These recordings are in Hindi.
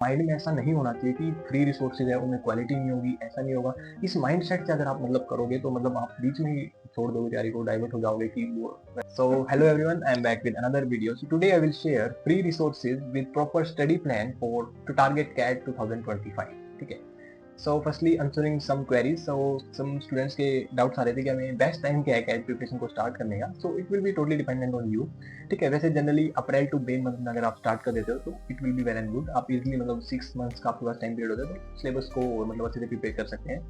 माइंड में ऐसा नहीं होना चाहिए कि फ्री रिसोर्सेज है उनमें क्वालिटी नहीं होगी, ऐसा नहीं होगा। इस माइंडसेट से अगर आप मतलब करोगे तो मतलब आप बीच में ही छोड़ दोगे तैयारी को, डाइवर्ट हो जाओगे कि वो। So hello everyone, I am back with another video. So today I will share free resources with proper study plan for to target CAT 2025। ठीक है। So firstly answering some queries. So some students के डाउट्स आ रहे थे कि हमें बेस्ट टाइम क्या है कैट प्रिपरेशन को स्टार्ट करने का। So it will be totally dependent on you. ठीक है। वैसे generally April to May month में अगर आप स्टार्ट कर देते हो तो it will be very good. आप इजीली मतलब 6 मंथ्स का आपके पास टाइम पीरियड होता है तो सिलेबस को मतलब अच्छे से प्रिपेयर कर सकते हैं।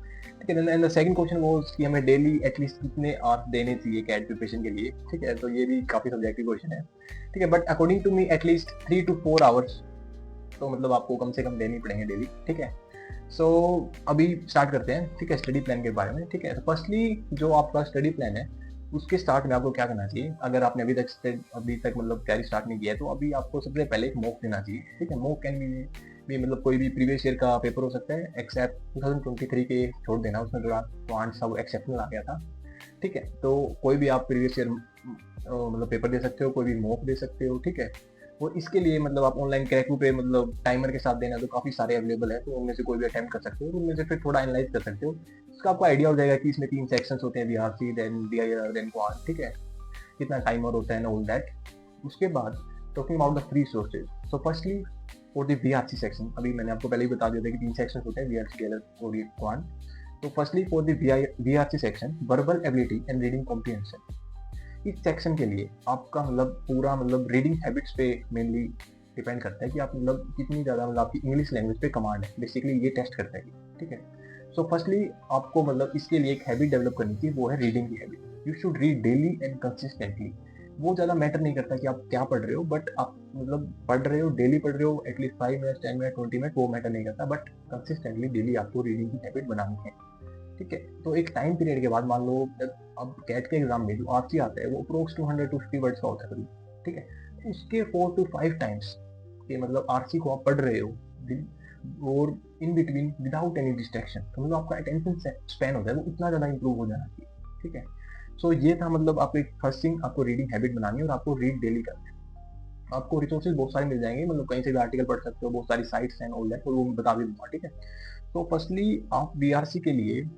ठीक है। And the second question was कि हमें डेली एटलीस्ट कितने आवर्स देने चाहिए कैट प्रिपरेशन के लिए। ठीक है। तो ये भी काफी सब्जेक्टिव क्वेश्चन है। ठीक है। But according to me at least 3 to 4 hours तो मतलब आपको कम से कम देने पड़ेंगे डेली। ठीक है। सो अभी स्टार्ट करते हैं। ठीक है, स्टडी प्लान के बारे में। ठीक है। तो फर्स्टली जो आपका स्टडी प्लान है उसके स्टार्ट में आपको क्या करना चाहिए, अगर आपने अभी तक मतलब तैयारी स्टार्ट नहीं किया है तो अभी आपको सबसे पहले एक मॉक देना चाहिए। ठीक है। मॉक कैन भी मतलब कोई भी प्रीवियस ईयर का पेपर हो सकता है, एक्सेप्ट 2023 के छोड़ देना, उसमें थोड़ा पॉइंट सब एक्सेप्शनल आ गया था। ठीक है। तो कोई भी आप प्रीवियस ईयर मतलब पेपर दे सकते हो, कोई भी मॉक दे सकते हो। ठीक है। और इसके लिए मतलब आप ऑनलाइन क्रैकू पे मतलब टाइमर के साथ देना तो काफी सारे अवेलेबल है, तो उनमें से कोई भी अटेम्प्ट कर सकते हो, उनमें से फिर थोड़ा एनालाइज कर सकते हो। इसका आपको आइडिया हो जाएगा कि इसमें 3 सेक्शंस होते हैं, VRC then DIR then quant. ठीक है। कितना टाइमर होता है ना, ऑल दैट। उसके बाद talking about the free sources. So firstly for the VRC section, अभी मैंने आपको पहले ही बता दिया था कि 3 सेक्शंस होते हैं, वीआरसी डीआईआर और क्वांट। तो firstly for the VRC section, verbal ability and reading comprehension. इस सेक्शन के लिए आपका मतलब पूरा मतलब रीडिंग हैबिट्स पे मेनली डिपेंड करता है कि आप मतलब कितनी ज़्यादा मतलब आपकी इंग्लिश लैंग्वेज पे कमांड है, बेसिकली ये टेस्ट करता है। ठीक है। सो फर्स्टली आपको मतलब इसके लिए एक हैबिट डेवलप करनी चाहिए, वो है रीडिंग की habit. You should read daily and consistently. वो ज़्यादा मैटर नहीं करता कि आप क्या पढ़ रहे हो, बट आप मतलब पढ़ रहे हो, डेली पढ़ रहे हो, एटलीस्ट 5 मिनट 10 मिनट 20 मिनट, वो मैटर नहीं करता, बट कंसिस्टेंटली डेली आपको रीडिंग की हैबिट बनानी है। ठीक है। तो एक टाइम पीरियड के बाद मान लो अब कैट के एग्जाम में जो आरसी आता है वो अप्रोक्स 200 to 50 वर्ड्स का होता है। ठीक है। उसके 4 to 5 टाइम्स के मतलब आरसी को आप पढ़ रहे हो और in between without any distraction, तो मतलब आपका अटेंशन स्पैन होता है वो इतना ज्यादा इंप्रूव हो जाना चाहिए। ठीक है। सो ये था मतलब आपको एक फर्स्ट थिंग, आपको रीडिंग हैबिट बनानी है और आपको रीड डेली करना है। आपको रिसोर्सेज बहुत सारे मिल जाएंगे, मतलब कहीं से भी आर्टिकल पढ़ सकते हो, बहुत सारी साइट्स एंड ऑल दैट, और वो मैं बता भी दूंगा। ठीक है। तो फर्स्टली आप बीआरसी के लिए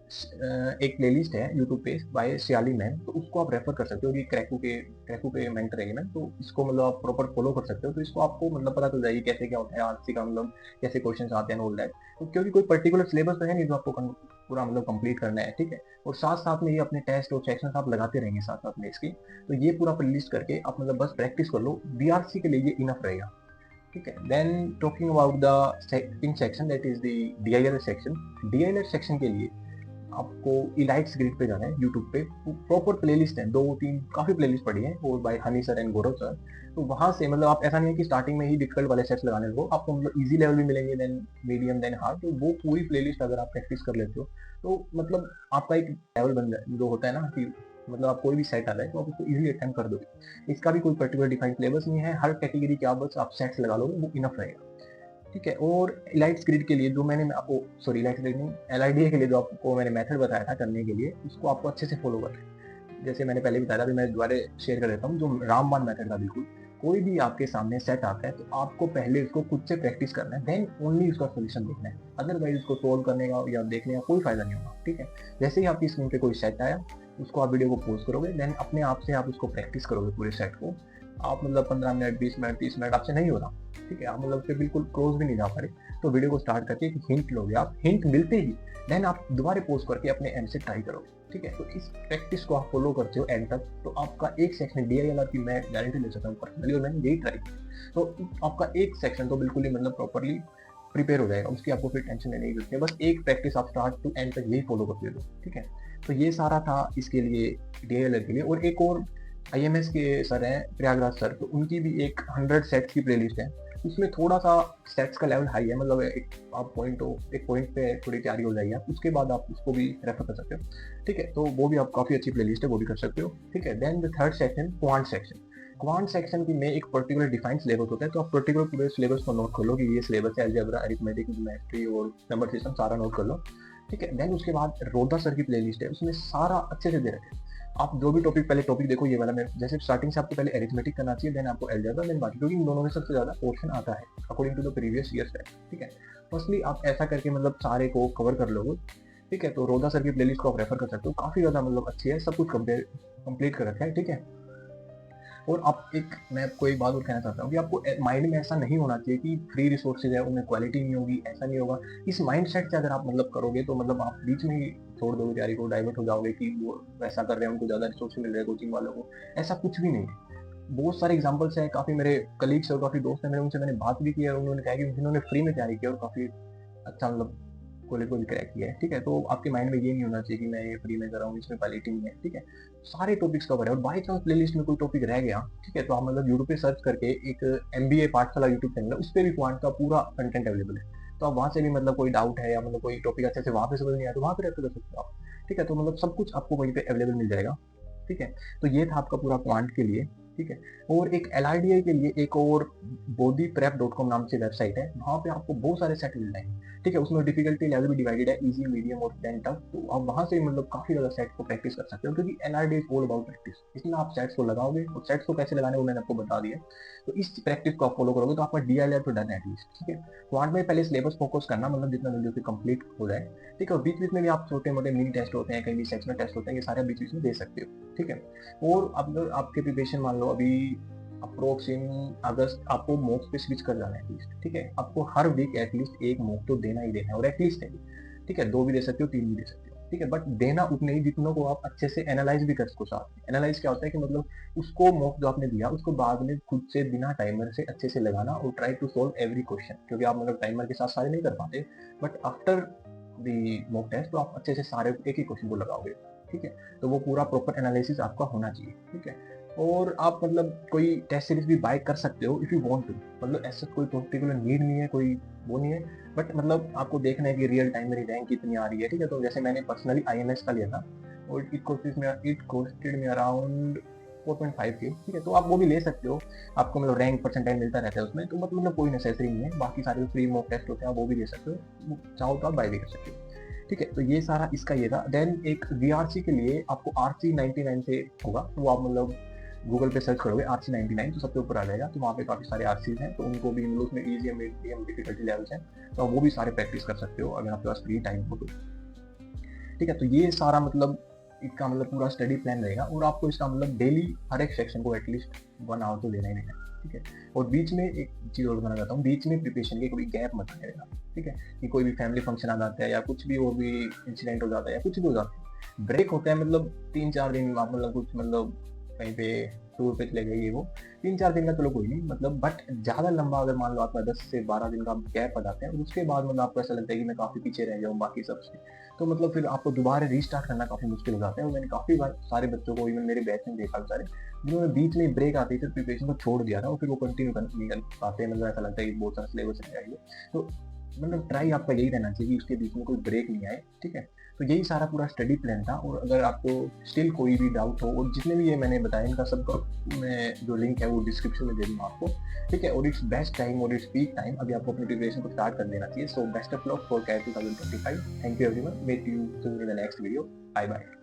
एक प्लेलिस्ट है यूट्यूब पे बाय सियाली मैन, तो उसको आप रेफर कर सकते हो कि क्रैकू पे मेंटर है मैन, तो इसको मतलब आप प्रॉपर फॉलो कर सकते हो। तो इसको आपको मतलब पता चल जाएगी कैसे क्या होता है आरसी का, मतलब कैसे क्वेश्चंस आते हैं ऑल दैट। तो क्योंकि कोई पर्टिकुलर सिलेबस तो है नहीं जो आपको पूरा मतलब कंप्लीट करना है। ठीक है। और साथ साथ में ये अपने टेस्ट और सेक्शन आप लगाते रहेंगे साथ साथ में इसकी। तो ये पूरा प्लेलिस्ट करके आप मतलब बस प्रैक्टिस कर लो, बीआरसी के लिए ये इनफ रहेगा। ठीक है। Then talking about the second section, that is the DILS section. DILS section के लिए आपको इलाइट्स ग्रिड पे जाना है, यूट्यूब पे प्रॉपर प्लेलिस्ट है, 2-3 काफी प्लेलिस्ट पड़ी है और by honey sir and Gaurav sir. तो वहां से मतलब आप ऐसा नहीं है कि स्टार्टिंग में ही डिफिकल्ट वाले सेट्स लगाने लगो, आपको मतलब इजी लेवल भी मिलेंगे, देन मीडियम देन हार्ड। तो वो पूरी प्लेलिस्ट अगर आप प्रैक्टिस कर लेते हो तो मतलब आपका एक लेवल बन जाए, जो होता है ना कि मतलब आप कोई भी सेट आ रहा है तो आप उसको इजीली अटेम्प्ट कर दोगे। इसका भी कोई पर्टिकुलर डिफाइंड सिलेबस नहीं है, हर कैटेगरी के आप बस आप सेट्स लगा लोगे, वो इनफ रहेगा। ठीक है। और इलाइट्स ग्रिड के लिए जो मैंने आपको सॉरी इलाइट्स ग्रिड नहीं, एलआईडीए के लिए जो आपको मैंने मेथड बताया था करने के लिए, उसको आपको अच्छे से फॉलो करना है। जैसे मैंने पहले बताया था, अभी मैं दोबारा शेयर कर देता हूँ, जो रामबाण मेथड था बिल्कुल। कोई भी आपके सामने सेट आता है तो आपको पहले उसको खुद से प्रैक्टिस करना है, देन ओनली उसका सोल्यूशन देखना है, अदरवाइज उसको सोल्व करने का या देखने का कोई फायदा नहीं होगा। ठीक है। जैसे ही आपकी स्क्रीन पे कोई सेट आया, उसको आप वीडियो को पॉज करोगे, देन अपने आप से आप उसको प्रैक्टिस करोगे पूरे सेट को। आप मतलब 15 मिनट 20 मिनट 30 मिनट आपसे नहीं हो रहा। ठीक है। आप मतलब उससे बिल्कुल क्लोज भी नहीं जा पा रहे, तो वीडियो को स्टार्ट करके एक हिंट लोगे आप, हिंट मिलते ही देन आप दोबारा पोज करके अपने एंड से ट्राई करोगे। ठीक है। तो इस प्रैक्टिस को आप फॉलो करते हो एंड तक, तो आपका एक सेक्शन डीआईएलआर की मैं गारंटी ले सकता हूँ पर्सनली, और मैंने यही ट्राई किया, तो आपका एक सेक्शन तो बिल्कुल ही मतलब प्रॉपरली प्रिपेयर हो जाएगा, उसकी आपको फिर टेंशन लेने की जरूरत है। बस एक प्रैक्टिस आप स्टार्ट टू एंड तक यही फॉलो करते हो। ठीक है। तो ये सारा था इसके लिए डीआईएलआर के लिए। और एक और आईएमएस के सर हैं प्रयागराज सर, तो उनकी भी एक 100 सेट्स की प्लेलिस्ट है, उसमें थोड़ा सा सेट्स का लेवल हाई है, मतलब एक पॉइंट पे थोड़ी तैयारी हो जाएगी, आप उसके बाद आप उसको भी रेफर कर सकते हो। ठीक है। तो वो भी आप काफी अच्छी प्लेलिस्ट है, वो भी कर सकते हो। ठीक है। Then the third section, quant section. Quant section की में एक पर्टिकुलर डिफाइंड सिलेबस होता है, तो आप पर्टिकुलर पूरे सिलेबस को नोट कर लो कि ये सिलेबस है, अलजेब्रा, अरिथमेटिक, ज्योमेट्री और नंबर सिस्टम सारा नोट कर लो। ठीक है। देन उसके बाद रोदा सर की प्लेलिस्ट है, उसमें सारा अच्छे से दे रखे हैं। आप जो भी टॉपिक पहले टॉपिक देखो ये वाला, मैं जैसे स्टार्टिंग से आपको पहले अरिथमेटिक करना चाहिए, देन आपको अलजेब्रा, देन बाकी, क्योंकि इन दोनों में सबसे ज़्यादा पोर्शन आता है according to the previous year set. ठीक है, फर्स्टली आप ऐसा करके मतलब सारे को कवर कर लोगे। ठीक है, तो रोजा सर की प्लेलिस्ट को आप रेफर कर सकते हो, काफ़ी ज़्यादा मतलब अच्छी है, सब कुछ कंप्लीट कर रखा है। ठीक है, और आप मैं आपको एक बात और कहना चाहता हूँ कि आपको माइंड में ऐसा नहीं होना चाहिए कि फ्री रिसोर्सेज है उनमें क्वालिटी नहीं होगी, ऐसा नहीं होगा। इस माइंड सेट से अगर आप मतलब करोगे तो मतलब आप बीच में ही छोड़ दोगे तैयारी को, डाइवर्ट हो जाओगे कि वो वैसा कर रहे हैं, उनको ज़्यादा रिसोर्स मिल रहे हैं कोचिंग वालों को। ऐसा कुछ भी नहीं है। बहुत सारे एग्जाम्पल्स हैं, काफ़ी मेरे कलीग्स और काफ़ी दोस्त हैं मेरे, उनसे मैंने बात भी की है, उन्होंने कहा कि जिन्होंने फ्री में तैयारी की और काफ़ी अच्छा मतलब कॉलेज को भी क्रैक किया है। ठीक है, तो आपके माइंड में ये नहीं होना चाहिए कि मैं ये फ्री में कर रहा हूँ, इसमें क्वालिटी नहीं है। ठीक है, सारे टॉपिक्स कवर है, और बाई चांस प्लेलिस्ट में कोई टॉपिक रह गया, ठीक है, तो आप मतलब यूट्यूब पे सर्च करके एक MBA पाठशाला यूट्यूब चैनल है, उस पर भी क्वांट का पूरा कंटेंट अवेलेबल है। तो आप वहाँ से भी मतलब कोई डाउट है या मतलब कोई टॉपिक अच्छे से वहाँ पे समझ नहीं आया तो वहाँ पे रेफर कर सकते हो आप। ठीक है, तो मतलब सब कुछ आपको वहीं पे अवेलेबल मिल जाएगा। ठीक है, तो ये था आपका पूरा क्वांट के लिए। ठीक है, और एक LRDI के लिए एक और bodyprep.com नाम से वेबसाइट है, वहाँ पे आपको बहुत सारे सेट मिल जाएंगे। ठीक है, उसमें डिफिकल्टी लेवल भी डिवाइडेड है, इजी, मीडियम और देन टफ। तो आप वहाँ से मतलब काफी ज्यादा सेट को प्रैक्टिस कर सकते हो, क्योंकि LRDI is all about practice. इसमें आप सेट्स को लगाओगे, और सेट्स को कैसे लगाने वो मैंने आपको बता दिया। तो इस प्रैक्टिस को आप फॉलो करोगे तो आपका DLR तो डन है एटलीस्ट। ठीक है, क्वांट में पहले सिलेबस फोकस करना, मतलब जितना जल्दी उसे कंप्लीट हो जाए। ठीक है, बीच बीच में भी आप छोटे मोटे मिनी टेस्ट होते हैं, कहीं भी सेक्शनल टेस्ट होते हैं, ये सारे बीच बीच में दे सकते हो। ठीक है, और अब आपके प्रिपरेशन मान लो अभी अप्रोक्स इन अगस्त आपको मॉक पे स्विच कर जाना है एटलीस्ट। ठीक है, आपको हर वीक एटलीस्ट एक मॉक तो देना ही देना है, और एटलीस्ट है। ठीक है, 2 भी दे सकते हो, 3 भी दे सकते हो। ठीक है, बट देना उतने ही जितनों को आप अच्छे से एनालाइज भी कर सको। साथ में एनालाइज क्या होता है कि मतलब उसको मॉक जो आपने दिया उसको बाद में खुद से बिना टाइमर से अच्छे से लगाना, और try to solve every question, क्योंकि आप मतलब टाइमर के साथ सारे नहीं कर पाते, but after the mock test तो आप अच्छे से सारे एक ही क्वेश्चन को लगाओगे। ठीक है, तो वो पूरा प्रॉपर एनालिसिस आपका होना चाहिए। ठीक है, और आप मतलब कोई टेस्ट सीरीज भी बाय कर सकते हो इफ यू वांट टू, मतलब ऐसा कोई पर्टिकुलर नीड नहीं है, कोई वो नहीं है, बट मतलब आपको देखना है कि रियल टाइम मेरी रैंक कितनी आ रही है। ठीक है, तो जैसे मैंने पर्सनली IMS का लिया था, और इट कॉस्टेड मी अराउंड 4.5 के। ठीक है, तो आप वो भी ले सकते हो, आपको मतलब रैंक परसेंटाइल मिलता रहता है उसमें, तो मतलब कोई नेसेसरी नहीं है। बाकी सारे फ्री मॉक टेस्ट होते हैं, वो भी ले सकते हो, चाहो तो आप बाय भी कर सकते हो। ठीक है, तो ये सारा इसका ये था। देन एक VRC के लिए आपको RC99 से होगा, तो वो आप मतलब गूगल पे सर्च करोगे RC99 तो सबसे ऊपर आ जाएगा। तो वहाँ पे काफ़ी सारे RCs हैं, तो उनको भी मतलब उसमें ईजी, मीडियम डिफिकल्टी लेवल्स हैं, तो आप वो भी सारे प्रैक्टिस कर सकते हो अगर आपके पास फ्री टाइम हो तो। ठीक है, तो ये सारा मतलब इसका मतलब पूरा स्टडी प्लान रहेगा, और आपको इसका मतलब डेली हर एक सेक्शन को एटलीस्ट 1 आवर तो देना ही देना है। ठीक है, और बीच में एक चीज़ और बताना चाहता हूँ, बीच में प्रिपरेशन के कोई गैप मत आएगा। ठीक है, कि कोई भी फैमिली फंक्शन आ जाता है या कुछ भी और भी इंसिडेंट हो जाता है या कुछ भी हो जाता है, ब्रेक होता है, मतलब 3-4 दिन आप मतलब कुछ मतलब कहीं पे टूर पे चले गए, ये वो 3-4 दिन का चलो कोई नहीं, मतलब बट ज़्यादा लंबा अगर मान लो आपका 10 से 12 दिन का गैप आ जाते हैं, और उसके बाद मतलब आपको ऐसा लगता है कि मैं काफ़ी पीछे रह जाऊँ बाकी सबसे, तो मतलब फिर आपको दोबारा रीस्टार्ट करना काफ़ी मुश्किल हो जाता है। और मैंने काफ़ी बार सारे बच्चों को, इवन मेरे बैच में देखा सारे, जिन्होंने बीच में ब्रेक आती थी प्रिपरेशन को छोड़ दिया था, और फिर वो कंटिन्यू नहीं कर पाते, मतलब ऐसा लगता है कि बहुत सारा सिलेबस रह जाएगा। तो मतलब ट्राई आपका यही रहना चाहिए कि उसके बीच में कोई ब्रेक नहीं आए। ठीक है, तो यही सारा पूरा स्टडी प्लान था। और अगर आपको स्टिल कोई भी डाउट हो, और जितने भी ये मैंने बताया इनका सबका मैं जो लिंक है वो डिस्क्रिप्शन में दे दूँगा आपको। ठीक है, और इट्स बेस्ट टाइम और इट्स पीक टाइम, अभी आपको अपनी प्रिपरेशन को स्टार्ट कर देना चाहिए। So best of luck for CAT 2025। Thank you everyone, meet you soon in the next video. Bye bye.